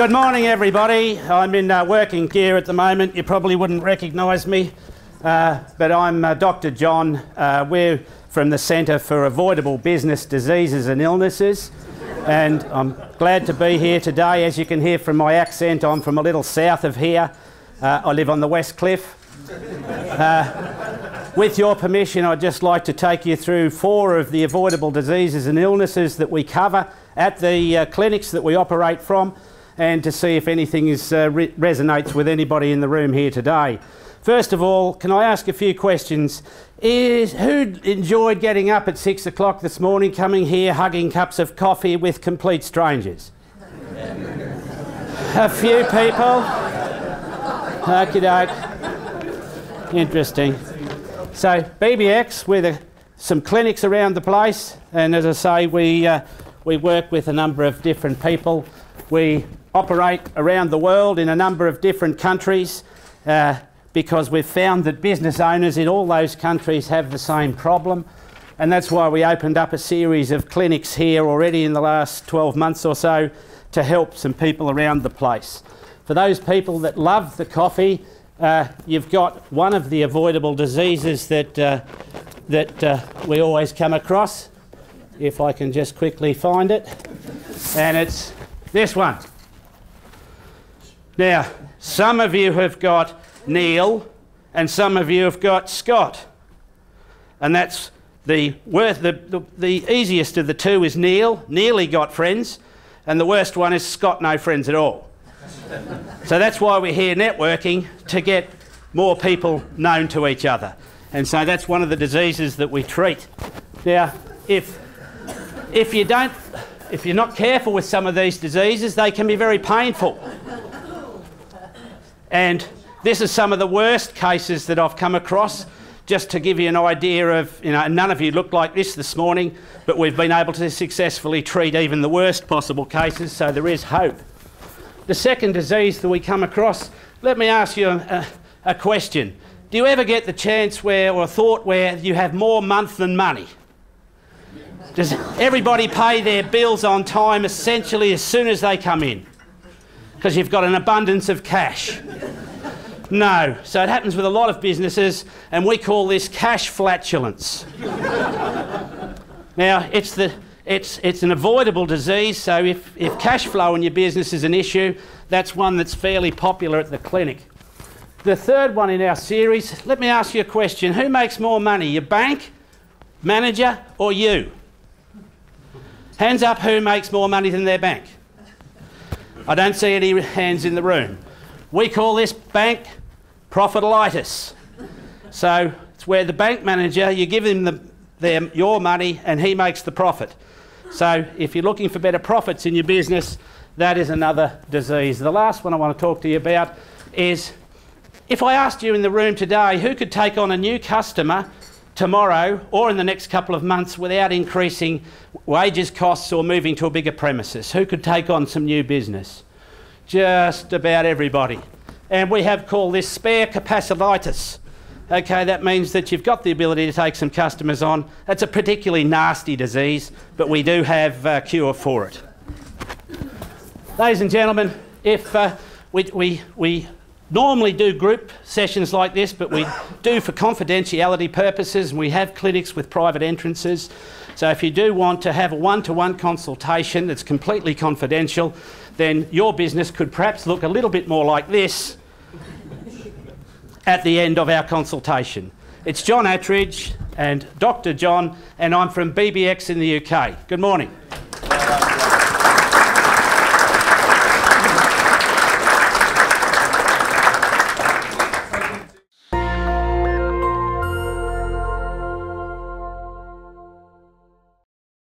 Good morning, everybody. I'm in working gear at the moment. You probably wouldn't recognise me, but I'm Dr. John. We're from the Centre for Avoidable Business Diseases and Illnesses, and I'm glad to be here today. As you can hear from my accent, I'm from a little south of here. I live on the West Cliff. With your permission, I'd just like to take you through 4 of the avoidable diseases and illnesses that we cover at the clinics that we operate from, and to see if anything resonates with anybody in the room here today. First of all, can I ask a few questions? Who enjoyed getting up at 6 o'clock this morning, coming here, hugging cups of coffee with complete strangers? A few people. Okie doke. Interesting. So BBX, with some clinics around the place, and as I say, we work with a number of different people. We operate around the world in a number of different countries because we've found that business owners in all those countries have the same problem, and that's why we opened up a series of clinics here already in the last 12 months or so to help some people around the place. For those people that love the coffee, you've got one of the avoidable diseases that we always come across, if I can just quickly find it, and it's this one. Now, some of you have got Neil and some of you have got Scott, and that's the easiest of the two is Neil. Nearly got friends, and the worst one is Scott, no friends at all. So that's why we're here networking, to get more people known to each other. And so that's one of the diseases that we treat. Now, if you're not careful with some of these diseases, they can be very painful. And this is some of the worst cases that I've come across, just to give you an idea of, none of you look like this morning, but we've been able to successfully treat even the worst possible cases, so there is hope. The second disease that we come across, let me ask you a question. Do you ever get the chance or thought where you have more month than money? Does everybody pay their bills on time essentially as soon as they come in? Because you've got an abundance of cash. No. So it happens with a lot of businesses, and we call this cash flatulence. Now, it's an avoidable disease, so if cash flow in your business is an issue, that's one that's fairly popular at the clinic. The third one in our series, let me ask you a question. Who makes more money, your bank, manager, or you? Hands up who makes more money than their bank. I don't see any hands in the room. We call this bank profitalitis. So it's where the bank manager, you give him your money and he makes the profit. So if you're looking for better profits in your business, that is another disease. The last one I want to talk to you about is, if I asked you in the room today who could take on a new customer tomorrow or in the next couple of months without increasing wages, costs, or moving to a bigger premises, who could take on some new business? Just about everybody. And we have called this spare capacitis. Okay, that means that you've got the ability to take some customers on. That's a particularly nasty disease, but we do have a cure for it. Ladies and gentlemen, if we normally do group sessions like this, but we do for confidentiality purposes, and we have clinics with private entrances. So if you do want to have a one-to-one consultation that's completely confidential, then your business could perhaps look a little bit more like this at the end of our consultation. It's John Attridge and Dr. John, and I'm from BBX in the UK. Good morning.